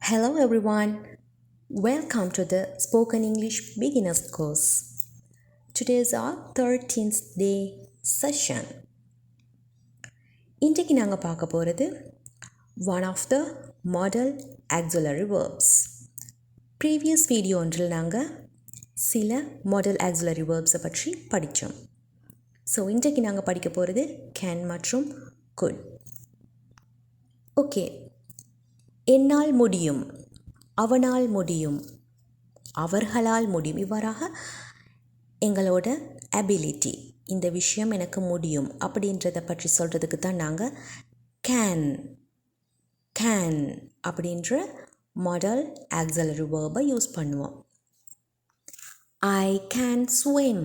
Hello everyone, welcome to the Spoken English Beginners course. Today is our 13th day session. இன்றைக்கு நாங்கள் பார்க்க போகிறது one of the model auxiliary verbs. Previous video ஒன்றில் நாங்கள் சில model auxiliary verbs பற்றி படித்தோம். ஸோ இன்றைக்கு நாங்கள் படிக்க போகிறது can மற்றும் could. ஓகே, என்னால் முடியும், அவனால் முடியும், அவர்களால் முடியும், இவ்வாறாக எங்களோட அபிலிட்டி, இந்த விஷயம் எனக்கு முடியும் அப்படின்றத பற்றி சொல்கிறதுக்கு தான் நாங்கள் கேன் அப்படின்ற மாடல் ஆக்ஸிலரி வேர்பை யூஸ் பண்ணுவோம். I can swim.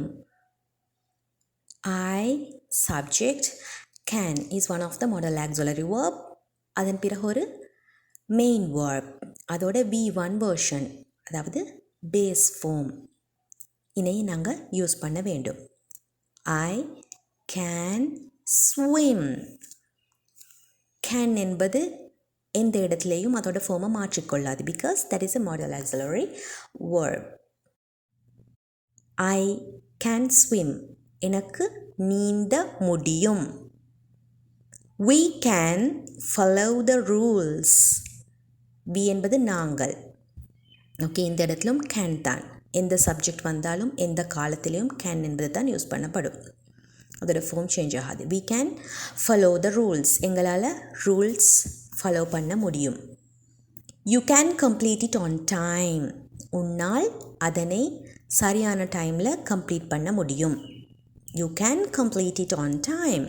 I subject, can is one of the modal auxiliary verb. அதன் பிறகு ஒரு மெயின் வேர்ப், அதோட V1 வெர்ஷன், அதாவது பேஸ் ஃபார்ம் இதை நாங்கள் யூஸ் பண்ண வேண்டும். ஐ கேன் ஸ்விம். கேன் என்பது எந்த இடத்துலையும் அதோட ஃபார்மை மாற்றிக்கொள்ளாது, because that is a modal auxiliary verb. I can swim, எனக்கு நீந்த முடியும். We can follow the rules. we என்பது நாங்கள். ஓகே, இந்த இடத்திலும் கேன் தான். எந்த சப்ஜெக்ட் வந்தாலும் எந்த காலத்திலையும் கேன் என்பது தான் யூஸ் பண்ணப்படும். அதோட ஃபார்ம் சேஞ்ச் ஆகாது. we can follow the rules, எங்களால் ரூல்ஸ் ஃபாலோ பண்ண முடியும். you can complete it on time. உன்னால் அதனை சரியான டைமில் கம்ப்ளீட் பண்ண முடியும். you can complete it on time.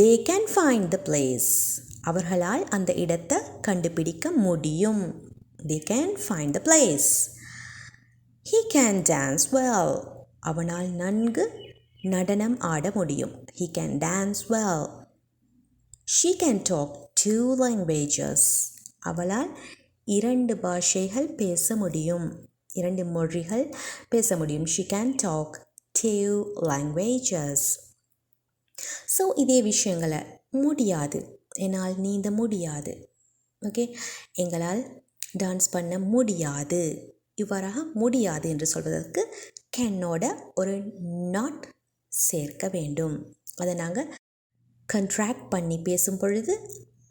They can find the place. அவர்களால் அந்த இடத்தை கண்டுபிடிக்க முடியும். They can find the place. He can dance well. அவனால் நன்கு நடனம் ஆட முடியும். He can dance well. She can talk 2 languages. அவளால் 2 பாஷைகள் பேச முடியும், 2 மொழிகள் பேச முடியும். She can talk 2 languages. So இதே விஷயங்களை முடியாது, என்னால் நீந்த முடியாது, ஓகே, எங்களால் டான்ஸ் பண்ண முடியாது, இவ்வாறாக முடியாது என்று சொல்வதற்கு கேனோட ஒரு நாட் சேர்க்க வேண்டும். அதை நாங்கள் கண்ட்ராக்ட் பண்ணி பேசும் பொழுது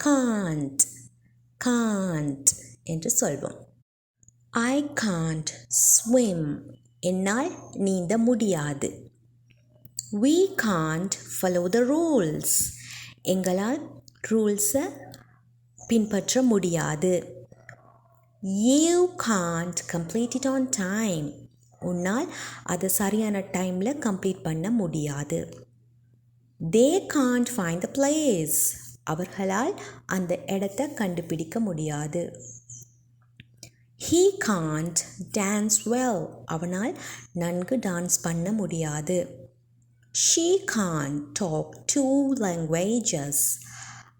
காண்ட் என்று சொல்வோம். ஐ காண்ட் ஸ்விம், என்னால் நீந்த முடியாது. We can't follow the rules. எங்களால் ரூல்ஸை பின்பற்ற முடியாது. You can't complete it on time. உன்னால் அதை சரியான டைமில் கம்ப்ளீட் பண்ண முடியாது. They can't find the place. அவர்களால் அந்த இடத்தை கண்டுபிடிக்க முடியாது. He can't dance well. அவனால் நன்கு டான்ஸ் பண்ண முடியாது. She can't talk 2 languages.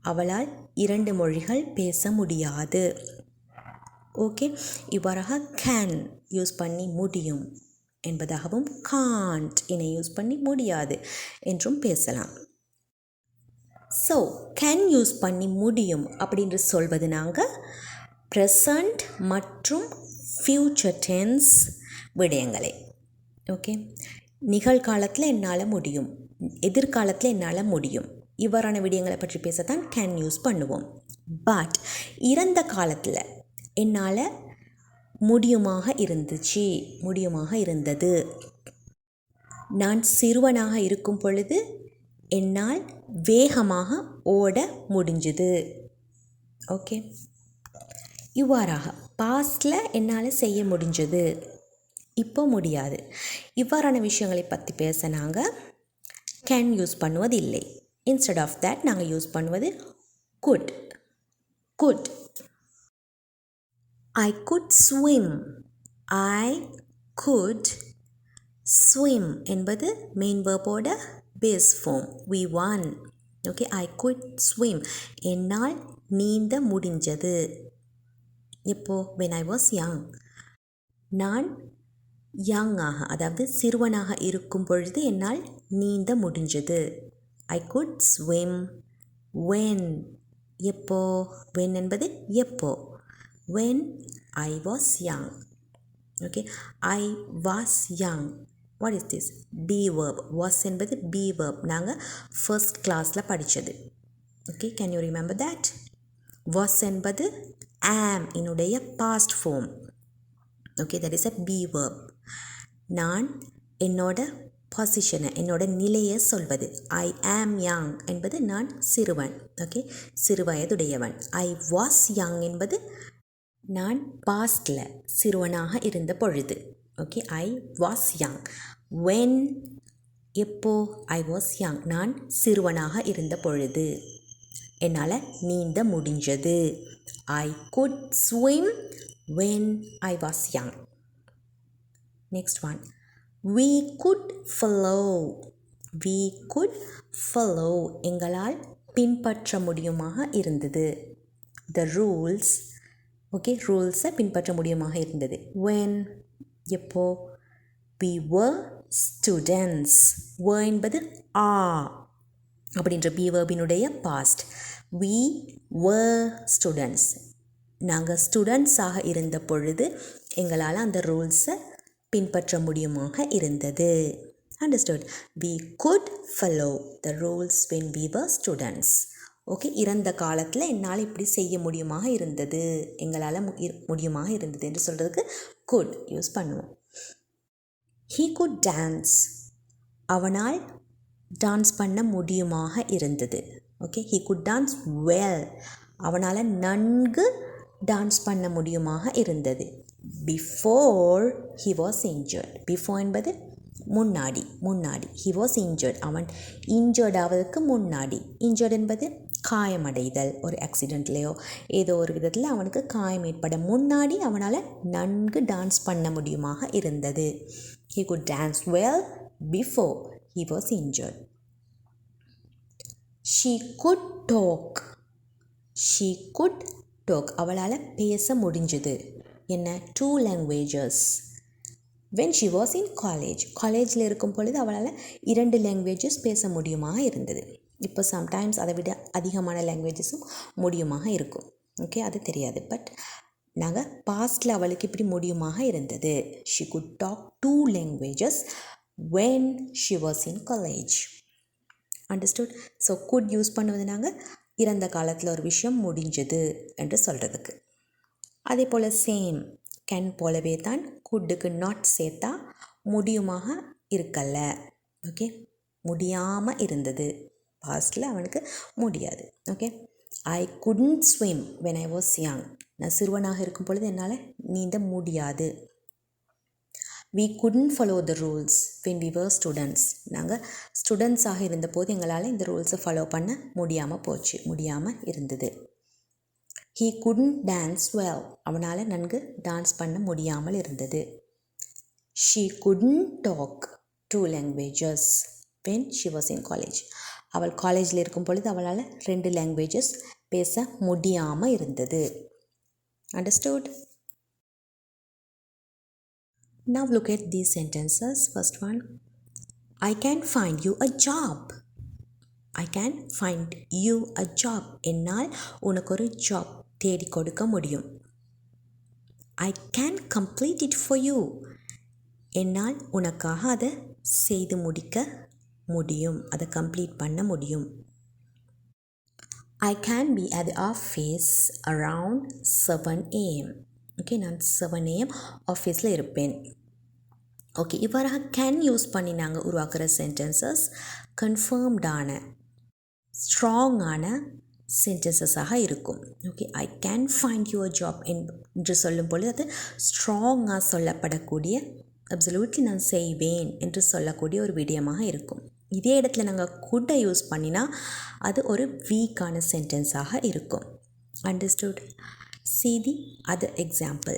அவளால் 2 மொழிகள் பேச முடியாது. ஓகே, இவ்வாறாக கேன் யூஸ் பண்ணி முடியும் என்பதாகவும் காண்ட் இனை யூஸ் பண்ணி முடியாது என்றும் பேசலாம். ஸோ கேன் யூஸ் பண்ணி முடியும் அப்படின்று சொல்வது நாங்கள் ப்ரெசண்ட் மற்றும் ஃப்யூச்சர் டென்ஸ் விடயங்களே. ஓகே, நிகழ்காலத்தில் என்னால் முடியும், எதிர்காலத்தில் என்னால் முடியும், இவ்வாறான விடயங்களை பற்றி பேசத்தான் கேன் யூஸ் பண்ணுவோம். பட் இறந்த காலத்தில் என்னால் முடியுமாக இருந்தது, நான் சிறுவனாக இருக்கும் பொழுது என்னால் வேகமாக ஓட முடிஞ்சுது. ஓகே, இவ்வாறாக பாஸ்டில் என்னால் செய்ய முடிஞ்சது, இப்போ முடியாது, இவ்வாறான விஷயங்களை பற்றி பேச நாங்கள் கேன் யூஸ் பண்ணுவதில்லை. இன்ஸ்டெட் ஆஃப் தேட் நாங்கள் யூஸ் பண்ணுவது could. I could swim. I could swim என்பது மெயின் வேர்போட base form V1. Okay, I could swim, என்னால் நீந்த முடிஞ்சது. எப்போ? when I was young. நான் யங்காக, அதாவது சிறுவனாக இருக்கும் பொழுது என்னால் நீந்த முடிஞ்சது. ஐ குட் ஸ்விம் when. எப்போ? when என்பது எப்போ. when I was young. Okay, I was young. What is this? Be verb. Was என்பது be verb. நாங்கள் first classல படித்தது. Okay, can you remember that? Was என்பது am இனுடைய past form. Okay, that is a be verb. நான் என்னோட பொசிஷனை என்னோட நிலையை சொல்வது. ஐ ஆம் யங் என்பது நான் சிறுவன். ஓகே, சிறுவயதுடையவன். ஐ வாஸ் யங் என்பது நான் பாஸ்டில் சிறுவனாக இருந்த பொழுது. Okay, I was young. When எப்போ? ஐ வாஸ் யங் நான் சிறுவனாக இருந்த பொழுது என்னால் நீந்த முடிஞ்சது. ஐ could swim when I was young. Next one. We could follow. We could follow. எங்களால் பின்பற்ற முடியுமாக இருந்தது. The rules. Okay, rules-ஐ பின்பற்ற முடியுமாக இருந்தது. When? எப்போ? We were students. Were என்பது are அப்படின்ற be verb-இனுடைய past. We were students. நாங்கள் ஸ்டூடெண்ட்ஸாக இருந்த பொழுது எங்களால் அந்த ரூல்ஸை பின்பற்ற முடியுமாக இருந்தது. Understood? We could follow the rules when we were students. Okay, இறந்த காலத்தில் என்னால் இப்படி செய்ய முடியுமாக இருந்தது, எங்களால் முடியுமாக இருந்தது என்று சொல்கிறதுக்கு could யூஸ் பண்ணுவோம். He could dance. அவனால் டான்ஸ் பண்ண முடியுமாக இருந்தது. Okay, he could dance well. அவனால் நன்கு டான்ஸ் பண்ண முடியுமாக இருந்தது. Before he was injured. Before என்பது முன்னாடி. He was injured. அவன் injured ஆவதற்கு முன்னாடி. Injured என்பது காயமடைதல். ஒரு ஆக்சிடெண்ட்லேயோ ஏதோ ஒரு விதத்தில் அவனுக்கு காயம் ஏற்பட முன்னாடி அவனால் நன்கு டான்ஸ் பண்ண முடியுமாக இருந்தது. He could dance well before he was injured. She could talk. She could talk. அவளால் பேச முடிஞ்சது. என்ன? 2 languages. when she was in college. காலேஜில் இருக்கும் பொழுது அவளால் 2 languages பேச முடியுமாக இருந்தது. இப்போ சம்டைம்ஸ் அதை விட அதிகமான லாங்குவேஜஸும் முடியுமாக இருக்கும். ஓகே, அது தெரியாது. பட் நாங்கள் பாஸ்டில் அவளுக்கு இப்படி முடியுமாக இருந்தது. she could talk 2 languages when she was in college. Understood? So could use பண்ணுவது நாங்கள் இறந்த காலத்தில் ஒரு விஷயம் முடிஞ்சது என்று சொல்கிறதுக்கு. அதே போல் சேம் கேன் போலவே தான் குட்டுக்கு நாட் சேர்த்தா முடியுமாக இருக்கல. ஓகே, முடியாமல் இருந்தது. பாஸ்டில் அவனுக்கு முடியாது. Okay, I couldn't swim when I was young. நான் சிறுவனாக இருக்கும் பொழுது என்னால் நீந்த முடியாது. we couldn't follow the rules when we were students. நாங்கள் ஸ்டூடெண்ட்ஸாக இருந்தபோது எங்களால் இந்த ரூல்ஸை ஃபாலோ பண்ண முடியாமல் இருந்தது. he couldn't dance well. அவனால் நன்கு டான்ஸ் பண்ண முடியாமல் இருந்தது. she couldn't talk 2 languages when she was in college. அவள் காலேஜில் இருக்கும் பொழுது அவளால் 2 languages பேச முடியாமல் இருந்தது. Understood? Now look at these sentences. First one. I can find you a job. I can find you a job. என்னால் உனக்கு ஒரு job தேடி கொடுக்க முடியும். I can complete it for you. என்னால் உனக்காக அதை செய்து முடிக்க முடியும், அதை கம்ப்ளீட் பண்ண முடியும். I can be at the office around 7 AM. Okay, நான் 7 AM ஆஃபீஸில் இருப்பேன். ஓகே, இவ்வாறாக கேன் யூஸ் பண்ணி நாங்கள் உருவாக்குற சென்டென்சஸ் கன்ஃபர்ம்டான ஸ்ட்ராங்கான சென்டென்சஸாக இருக்கும். Okay, I can find your job என்று சொல்லும் பொழுது அது ஸ்ட்ராங்காக சொல்லப்படக்கூடிய, அப்சல்யூட்லி நான் செய்வேன் என்று சொல்லக்கூடிய ஒரு விடயமாக இருக்கும். இதே இடத்துல நாங்கள் குட்டை யூஸ் பண்ணினா அது ஒரு வீக்கான சென்டென்ஸாக இருக்கும். Understood? See the other example.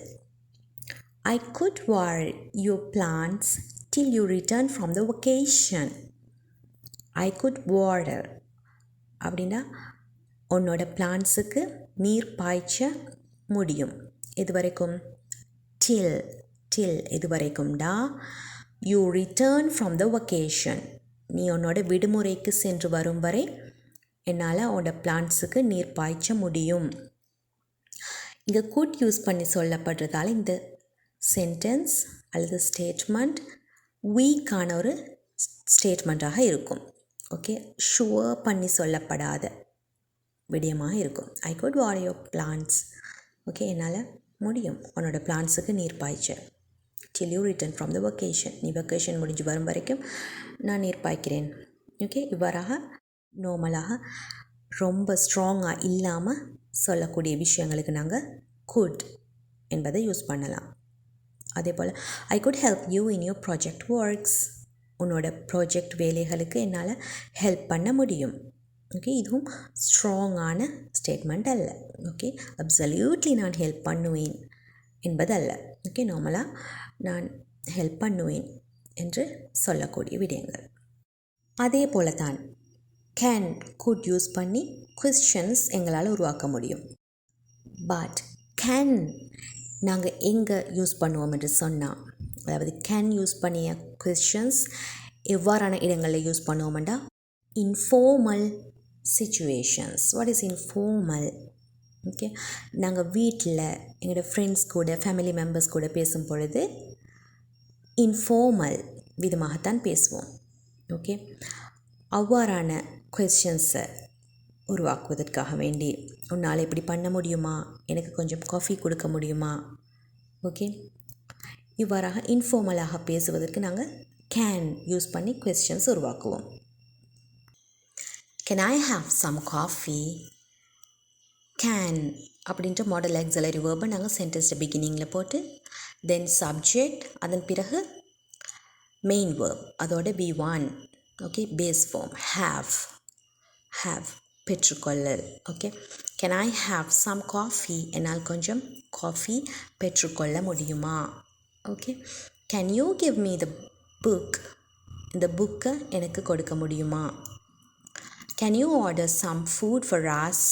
I could water your plants till you return from the vacation. I could water அப்படின்னா உன்னோட பிளான்ஸுக்கு நீர் பாய்ச்ச முடியும். எது வரைக்கும்? till எது வரைக்கும்டா? You return from the vacation. நீ உன்னோட விடுமுறைக்கு சென்று வரும் வரை என்னால் உன்னோட பிளான்ஸுக்கு நீர் பாய்ச்ச முடியும். இங்கே குட் யூஸ் பண்ணி சொல்லப்படுறதால இந்த சென்டென்ஸ் அல்லது ஸ்டேட்மெண்ட் வீக்கான ஒரு ஸ்டேட்மெண்ட்டாக இருக்கும். ஓகே, ஷுவர் பண்ணி சொல்லப்படாத விடயமாக இருக்கும். I could water your plants. Okay, என்னால் முடியும் உன்னோட பிளான்ஸுக்கு நீர் பாய்ச்ச. till you return from the vacation. நீ வெக்கேஷன் முடிஞ்சு வரும் வரைக்கும் நான் நீர் பாய்க்கிறேன். ஓகே, இவ்வாறாக நார்மலாக ரொம்ப ஸ்ட்ராங்காக இல்லாமல் சொல்லக்கூடிய விஷயங்களுக்கு நாங்கள் குட் என்பதை யூஸ் பண்ணலாம். அதே போல் I could help you in your project works. உன்னோட ப்ராஜெக்ட் வேலைகளுக்கு என்னால் ஹெல்ப் பண்ண முடியும். ஓகே, இதுவும் ஸ்ட்ராங்கான ஸ்டேட்மெண்ட் அல்ல. ஓகே, அப்சல்யூட்லி நான் ஹெல்ப் பண்ணுவேன் என்பது அல்ல. ஓகே, நார்மலாக நான் ஹெல்ப் பண்ணுவேன் என்று சொல்லக்கூடிய விடயங்கள். அதே போல தான் கேன் குட் யூஸ் பண்ணி கொஸ்டின்ஸ் எங்களால் உருவாக்க முடியும். பட் கேன் நாங்கள் எங்கே யூஸ் பண்ணுவோம் என்று சொன்னால், அதாவது கேன் யூஸ் பண்ணிய கொஸ்டின்ஸ் எவ்வாறான இடங்களில் யூஸ் பண்ணுவோம்டா informal situations. What is informal? Okay, நாங்கள் வீட்டில் எங்களோட ஃப்ரெண்ட்ஸ் கூட ஃபேமிலி மெம்பர்ஸ் கூட பேசும் பொழுது இன்ஃபார்மல் விதமாகத்தான் பேசுவோம். ஓகே, அவ்வாறான கொஸ்டின்ஸை உருவாக்குவதற்காக வேண்டி உன்னால் இப்படி பண்ண முடியுமா, எனக்கு கொஞ்சம் காஃபி கொடுக்க முடியுமா, ஓகே, இவ்வாறாக இன்ஃபார்மலாக பேசுவதற்கு நாங்கள் கேன் யூஸ் பண்ணி கொஸ்டின்ஸ் உருவாக்குவோம். Can I have some coffee? Can அப்படின்ற மாடல் ஆக்ஸிலரி வேர்பை நாங்கள் சென்டென்ஸ் பிகினிங்கில் போட்டு தென் சப்ஜெக்ட், அதன் பிறகு மெயின் வேர்ப், அதோட V1. Okay, base form have பெற்றுக்கொள்ளல். Okay, can I have some coffee? என்னால் கொஞ்சம் காஃபி பெற்றுக்கொள்ள முடியுமா? Okay, can you give me the book? இந்த புக்கை எனக்கு கொடுக்க முடியுமா? Can you order some food for us?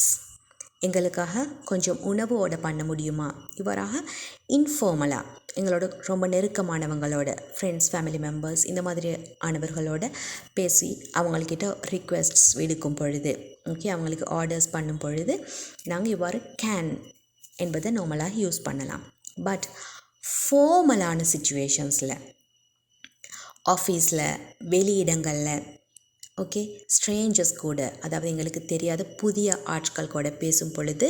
எங்களுக்காக கொஞ்சம் உணவு ஆர்டர் பண்ண முடியுமா? இவ்வாறாக இன்ஃபார்மலாக எங்களோட ரொம்ப நெருக்கமானவங்களோட ஃப்ரெண்ட்ஸ், ஃபேமிலி மெம்பர்ஸ் இந்த மாதிரி ஆனவர்களோட பேசி அவங்கக்கிட்ட ரிக்வெஸ்ட்ஸ் விடுக்கும் பொழுது, ஓகே, அவங்களுக்கு ஆர்டர்ஸ் பண்ணும் பொழுது நாங்கள் இவ்வாறு கேன் என்பதை நார்மலாக யூஸ் பண்ணலாம். பட் ஃபார்மலான சிச்சுவேஷன்ஸில், ஆஃபீஸில், வெளியிடங்களில், ஓகே, ஸ்ட்ரேஞ்சர்ஸ் கூட, அதாவது எங்களுக்கு தெரியாத புதிய ஆட்கள் கூட பேசும் பொழுது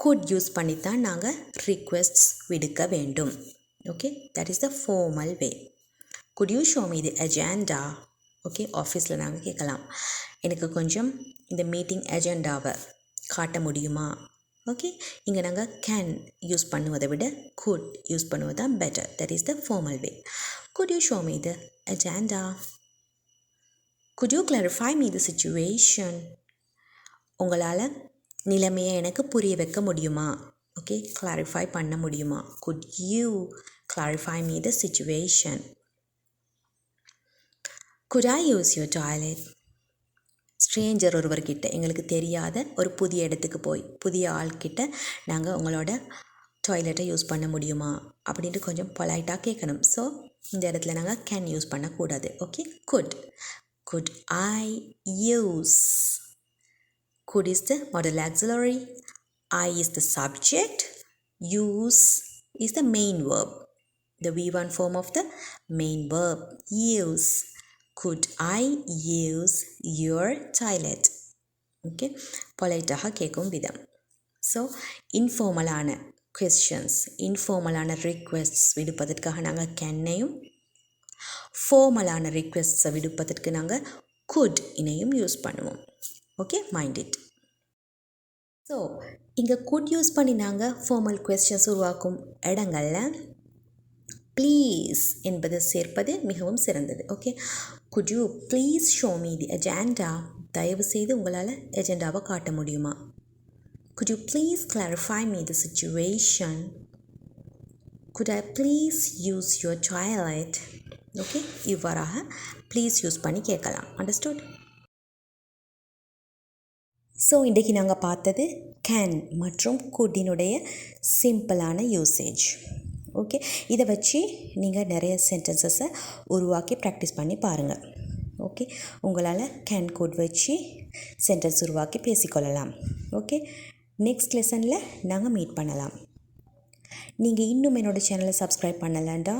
குட் யூஸ் பண்ணித்தான் நாங்கள் ரிக்வெஸ்ட்ஸ் விடுக்க வேண்டும். Okay, that is the formal way. Good you show me the agenda? Okay, ஆஃபீஸில் நாங்கள் கேட்கலாம், எனக்கு கொஞ்சம் இந்த மீட்டிங் அஜெண்டாவை காட்ட முடியுமா? ஓகே, இங்கே நாங்கள் கேன் யூஸ் பண்ணுவதை விட குட் யூஸ் பண்ணுவது தான் better. That is the formal way. Good you show me the agenda? Could you clarify me the situation? உங்களால் நிலைமையை எனக்கு புரிய வைக்க முடியுமா? ஓகே, கிளாரிஃபை பண்ண முடியுமா? Could you clarify me the situation? Could I use your toilet? Stranger ஒருவர்கிட்ட, எங்களுக்கு தெரியாத ஒரு புதிய இடத்துக்கு போய் புதிய ஆள்கிட்ட நாங்கள் உங்களோட டாய்லெட்டை யூஸ் பண்ண முடியுமா அப்படின்ட்டு கொஞ்சம் பொலைட்டாக கேட்கணும். ஸோ இந்த இடத்துல நாங்கள் கேன் யூஸ் பண்ணக்கூடாது. Okay, could I use? Could is the modal auxiliary, I is the subject, use is the main verb, the V1 form of the main verb. Use. Could I use your toilet? Okay, பொலைட்டாக கேட்கும் விதம். So இன்ஃபார்மலான questions, இன்ஃபார்மலான ரிக்வெஸ்ட்ஸ் விடுப்பதற்காக நாங்கள் கேன்னையும், ஃபார்மலான ரிக்வெஸ்ட்ஸை விடுப்பதற்கு நாங்கள் good இனையும் use பண்ணுவோம். Okay, mind it. So இங்கே good use பண்ணி நாங்கள் formal questions உருவாக்கும் இடங்களில் ப்ளீஸ் என்பது சேர்ப்பது மிகவும் சிறந்தது. Okay, good you please show me the agenda? தயவு செய்து உங்களால் எஜெண்டாவை காட்ட முடியுமா? Good you please clarify me the situation? Good I please use your toilet? Okay, இவ்வாறாக ப்ளீஸ் யூஸ் பண்ணி கேட்கலாம். அண்டர்ஸ்டுட்? ஸோ இன்றைக்கி நாங்கள் பார்த்தது கேன் மற்றும் குட்டினுடைய சிம்பிளான யூசேஜ். ஓகே, இதை வச்சு நீங்கள் நிறைய சென்டென்சஸை உருவாக்கி ப்ராக்டிஸ் பண்ணி பாருங்கள். ஓகே, உங்களால் கேன் குட் வச்சு சென்டென்ஸ் உருவாக்கி பேசிக்கொள்ளலாம். ஓகே, நெக்ஸ்ட் லெசனில் நாங்கள் மீட் பண்ணலாம். நீங்கள் இன்னும் என்னோடய சேனலை சப்ஸ்கிரைப் பண்ணலான்டா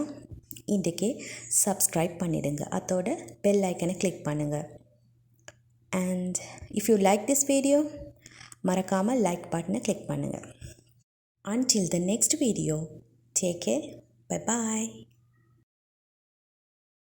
இன்றைக்கே சப்ஸ்கிரைப் பண்ணிடுங்க. அதோட பெல் ஐக்கனை கிளிக் பண்ணுங்கள். And if you like this video மறக்காமல் லைக் பட்டனை கிளிக் பண்ணுங்கள். Until the next video, take care. Bye bye.